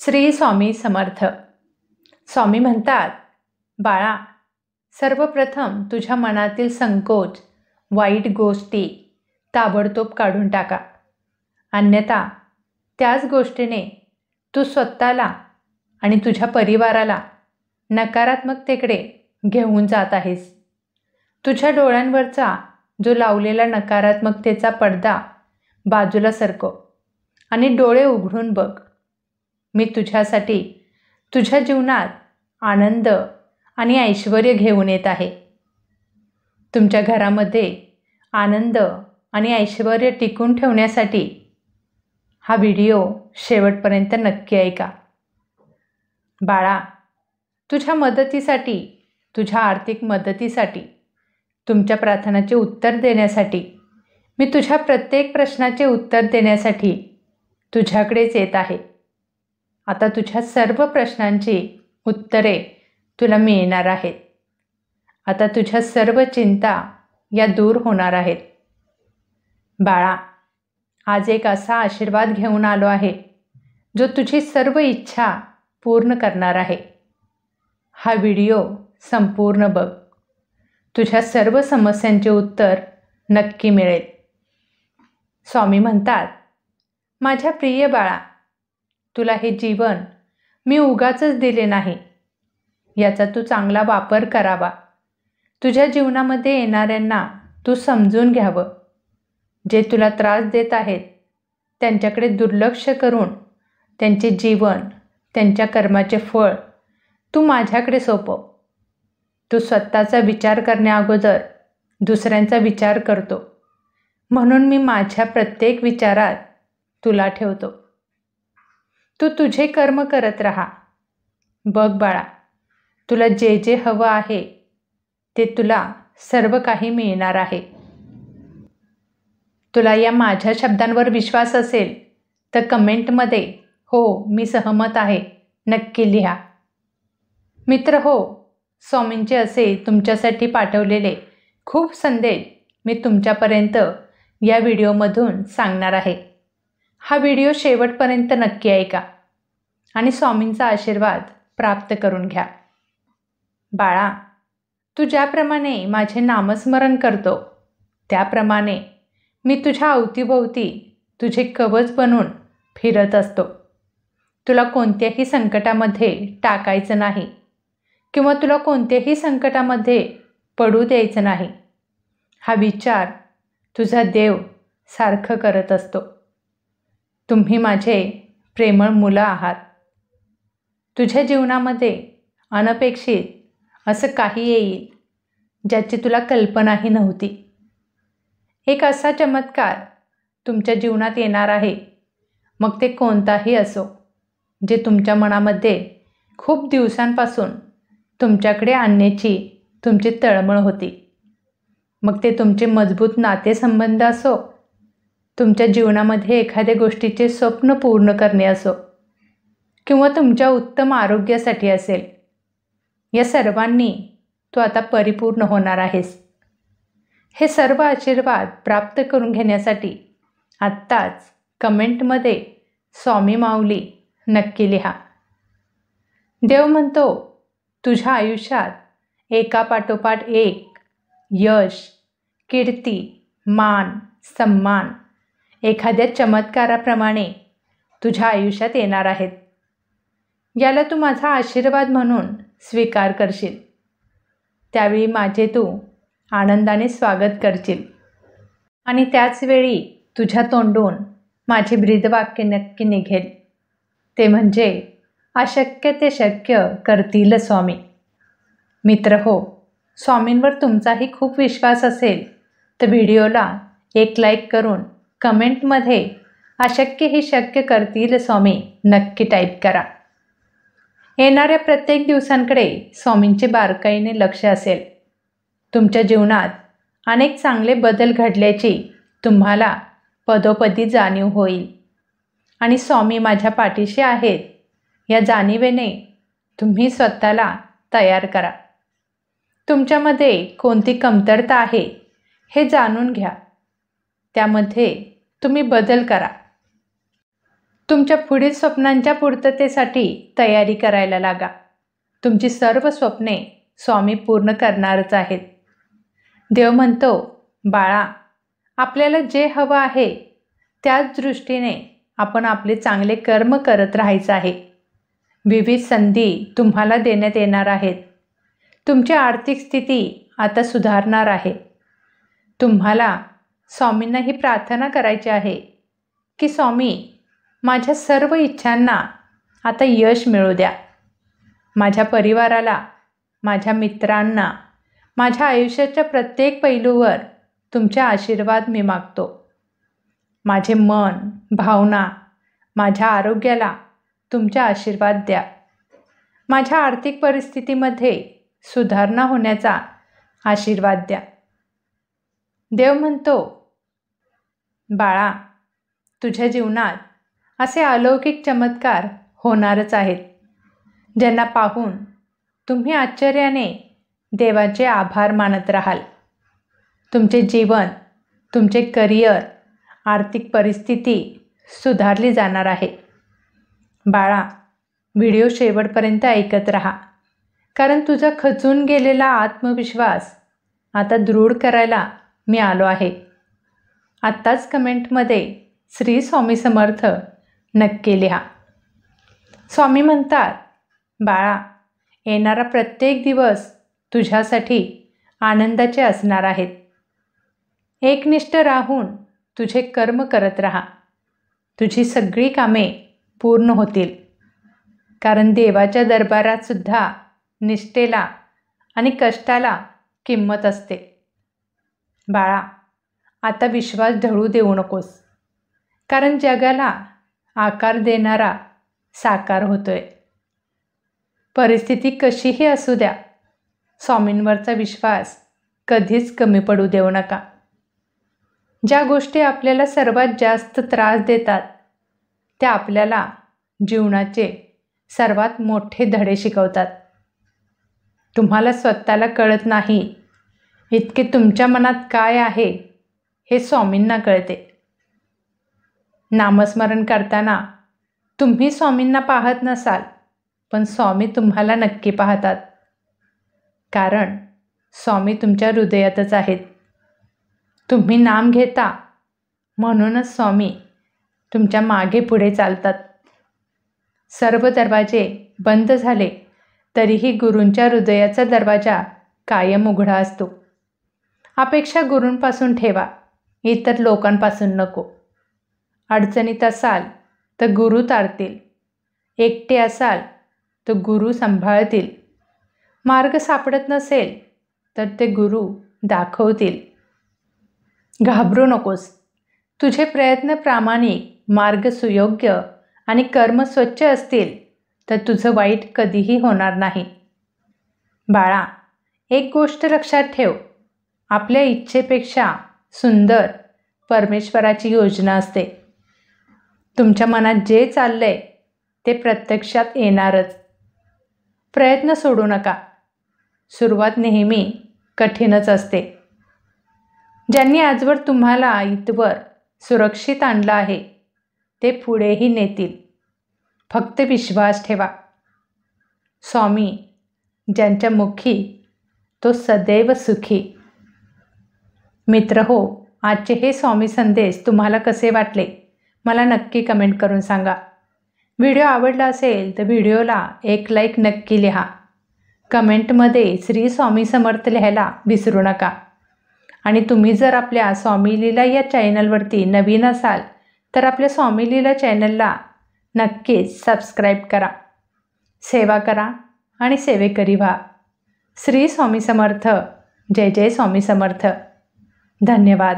श्री स्वामी समर्थ. स्वामी म्हणतात, बाळा, सर्वप्रथम तुझ्या मनातील संकोच, वाईट गोष्टी ताबडतोब काढून टाका. अन्यथा त्याच गोष्टीने तू स्वतःला आणि तुझ्या परिवाराला नकारात्मकतेकडे घेऊन जात आहेस. तुझ्या डोळ्यांवरचा जो लावलेला नकारात्मकतेचा पडदा बाजूला सरकव आणि डोळे उघडून बघ. मी तुझ्यासाठी तुझ्या जीवनात आनंद आणि ऐश्वर्य घेऊन येत आहे. तुमच्या घरामध्ये आनंद आणि ऐश्वर्य टिकून ठेवण्यासाठी हा व्हिडिओ शेवटपर्यंत नक्की ऐका. बाळा, तुझ्या मदतीसाठी, तुझ्या आर्थिक मदतीसाठी, तुमच्या प्रार्थनाचे उत्तर देण्यासाठी, मी तुझ्या प्रत्येक प्रश्नाचे उत्तर देण्यासाठी तुझ्याकडेच येत आहे. आता तुझ्या सर्व प्रश्नांची उत्तरे तुला मिळणार आहेत. आता तुझ्या सर्व चिंता या दूर होणार आहेत. बाळा, आज एक असा आशीर्वाद घेऊन आलो आहे जो तुझी सर्व इच्छा पूर्ण करणार आहे. हा व्हिडिओ संपूर्ण बघ. तुझ्या सर्व समस्यांचे उत्तर नक्की मिळेल. स्वामी म्हणतात, माझ्या प्रिय बाळा, तुला हे जीवन मी उगाचच दिले नाही. याचा तू चांगला वापर करावा. तुझ्या जीवनामध्ये येणाऱ्यांना तू समजून घ्यावं. जे तुला त्रास देत आहेत त्यांच्याकडे दुर्लक्ष करून त्यांचे जीवन, त्यांच्या कर्माचे फळ तू माझ्याकडे सोपव. तू स्वतःचा विचार करण्याअगोदर दुसऱ्यांचा विचार करतो, म्हणून मी माझ्या प्रत्येक विचारात तुला ठेवतो. तू तुझे कर्म करत राहा. बघ बाळा, तुला जे जे हवं आहे ते तुला सर्व काही मिळणार आहे. तुला या माझ्या शब्दांवर विश्वास असेल तर कमेंटमध्ये हो मी सहमत आहे नक्की लिहा. मित्र हो, स्वामींचे असे तुमच्यासाठी पाठवलेले खूप संदेश मी तुमच्यापर्यंत या व्हिडिओमधून सांगणार आहे. हा व्हिडिओ शेवटपर्यंत नक्की ऐका आणि स्वामींचा आशीर्वाद प्राप्त करून घ्या. बाळा, तू ज्याप्रमाणे माझे नामस्मरण करतो त्याप्रमाणे मी तुझ्या अवतीभोवती तुझे कवच बनून फिरत असतो. तुला कोणत्याही संकटामध्ये टाकायचं नाही किंवा तुला कोणत्याही संकटामध्ये पडू द्यायचं नाही. हा विचार तुझा देव सारखं करत असतो. तुम्ही माझे प्रेमळ मुलं आहात. तुझ्या जीवनामध्ये अनपेक्षित असं काही येईल ज्याची तुला कल्पनाही नव्हती. एक असा चमत्कार तुमच्या जीवनात येणार आहे, मग ते कोणताही असो, जे तुमच्या मनामध्ये खूप दिवसांपासून तुमच्याकडे आणण्याची तुमची तळमळ होती. मग ते तुमचे मजबूत नातेसंबंध असो, तुमच्या जीवनामध्ये एखाद्या गोष्टीचे स्वप्न पूर्ण करणे असो किंवा तुमच्या उत्तम आरोग्यासाठी असेल, या सर्वांनी तू आता परिपूर्ण होणार आहेस. हे सर्व आशीर्वाद प्राप्त करून घेण्यासाठी आत्ताच कमेंटमध्ये स्वामी माऊली नक्की लिहा. देव म्हणतो, तुझ्या आयुष्यात एकापाठोपाठ एक यश, कीर्ती, मान, सन्मान एखाद्या चमत्काराप्रमाणे तुझ्या आयुष्यात येणार आहेत. याला तू माझा आशीर्वाद म्हणून स्वीकार करशील. त्यावेळी माझे तू आनंदाने स्वागत करशील आणि त्याचवेळी तुझ्या तोंडून माझे ब्रीदवाक्य नक्की निघेल. ते म्हणजे अशक्य ते शक्य करतील स्वामी. मित्र हो, स्वामींवर तुमचाही खूप विश्वास असेल तर व्हिडिओला एक लाईक करून कमेंटमध्ये अशक्य ही शक्य करतील स्वामी नक्की टाईप करा. येणाऱ्या प्रत्येक दिवसांकडे स्वामींचे बारकाईने लक्ष असेल. तुमच्या जीवनात अनेक चांगले बदल घडल्याची तुम्हाला पदोपदी जाणीव होईल आणि स्वामी माझ्या पाठीशी आहेत या जाणीवेने तुम्ही स्वतःला तयार करा. तुमच्यामध्ये कोणती कमतरता आहे हे जाणून घ्या. त्यामध्ये तुम्ही बदल करा. तुमच्या पुढील स्वप्नांच्या पूर्ततेसाठी तयारी करायला लागा. तुमची सर्व स्वप्ने स्वामी पूर्ण करणारच आहेत. देव म्हणतो, बाळा, आपल्याला जे हवं आहे त्याच दृष्टीने आपण आपले चांगले कर्म करत राहायचं आहे. विविध संधी तुम्हाला देण्यात येणार आहेत. तुमची आर्थिक स्थिती आता सुधारणार आहे. तुम्हाला स्वामींना ही प्रार्थना करायची आहे की स्वामी, माझ्या सर्व इच्छांना आता यश मिळू द्या. माझ्या परिवाराला, माझ्या मित्रांना, माझ्या आयुष्याच्या प्रत्येक पैलूवर तुमचे आशीर्वाद मी मागतो. माझे मन, भावना, माझ्या आरोग्याला तुमचे आशीर्वाद द्या. माझ्या आर्थिक परिस्थितीमध्ये सुधारणा होण्याचा आशीर्वाद द्या. देव म्हणतो, बाळा, तुझ्या जीवनात असे अलौकिक चमत्कार होणारच आहेत, ज्यांना पाहून तुम्ही आश्चर्याने देवाचे आभार मानत राहाल. तुमचे जीवन, तुमचे करिअर, आर्थिक परिस्थिती सुधारली जाणार आहे. बाळा, व्हिडिओ शेवटपर्यंत ऐकत राहा, कारण तुझा खचून गेलेला आत्मविश्वास आता दृढ करायला मी आलो आहे. आत्ताच कमेंटमध्ये श्री स्वामी समर्थ नक्की लिहा. स्वामी म्हणतात, बाळा, येणारा प्रत्येक दिवस तुझ्यासाठी आनंदाचे असणार आहेत. एकनिष्ठ राहून तुझे कर्म करत राहा. तुझी सगळी कामे पूर्ण होतील, कारण देवाच्या दरबारात सुद्धा निष्ठेला आणि कष्टाला किंमत असते. बाळा, आता विश्वास ढळू देऊ नकोस, कारण जगाला आकार देणारा साकार होतोय. परिस्थिती कशीही असू द्या, स्वामींवरचा विश्वास कधीच कमी पडू देऊ नका. ज्या गोष्टी आपल्याला सर्वात जास्त त्रास देतात त्या आपल्याला जीवनाचे सर्वात मोठे धडे शिकवतात. तुम्हाला स्वतःला कळत नाही इतके तुमच्या मनात काय आहे हे स्वामींना कळते. नामस्मरण करताना तुम्ही स्वामींना पाहत नसाल, पण स्वामी तुम्हाला नक्की पाहतात, कारण स्वामी तुमच्या हृदयातच आहेत. तुम्ही नाम घेता म्हणूनच स्वामी तुमच्या मागे पुढे चालतात. सर्व दरवाजे बंद झाले तरीही गुरूंच्या हृदयाचा दरवाजा कायम उघडा असतो. अपेक्षा गुरूंपासून ठेवा, इतर लोकांपासून नको. अडचणीत असाल तर गुरु तारतील. एकटे असाल तर गुरु सांभाळतील. मार्ग सापडत नसेल तर ते गुरु दाखवतील. घाबरू नकोस. तुझे प्रयत्न प्रामाणिक, मार्ग सुयोग्य आणि कर्म स्वच्छ असतील तर तुझं वाईट कधीही होणार नाही. बाळा, एक गोष्ट लक्षात ठेव, आपल्या इच्छेपेक्षा सुंदर परमेश्वराची योजना असते. तुमच्या मनात जे चाललंय ते प्रत्यक्षात येणारच. प्रयत्न सोडू नका. सुरुवात नेहमी कठीणच असते. ज्यांनी आजवर तुम्हाला इथवर सुरक्षित आणलं आहे ते पुढेही नेतील. फक्त विश्वास ठेवा. स्वामी ज्यांच्या मुखी तो सदैव सुखी. मित्र हो, आजचे हे स्वामी संदेश तुम्हाला कसे वाटले मला नक्की कमेंट करून सांगा. व्हिडिओ आवडला असेल तर व्हिडिओला एक लाईक नक्की लिहा. कमेंटमध्ये श्री स्वामी समर्थ लिहायला विसरू नका. आणि तुम्ही जर आपल्या स्वामी लीला या चॅनलवरती नवीन असाल तर आपल्या स्वामी लीला चॅनलला नक्कीच सबस्क्राईब करा. सेवा करा आणि सेवेकरी व्हा. श्री स्वामी समर्थ. जय जय स्वामी समर्थ. धन्यवाद.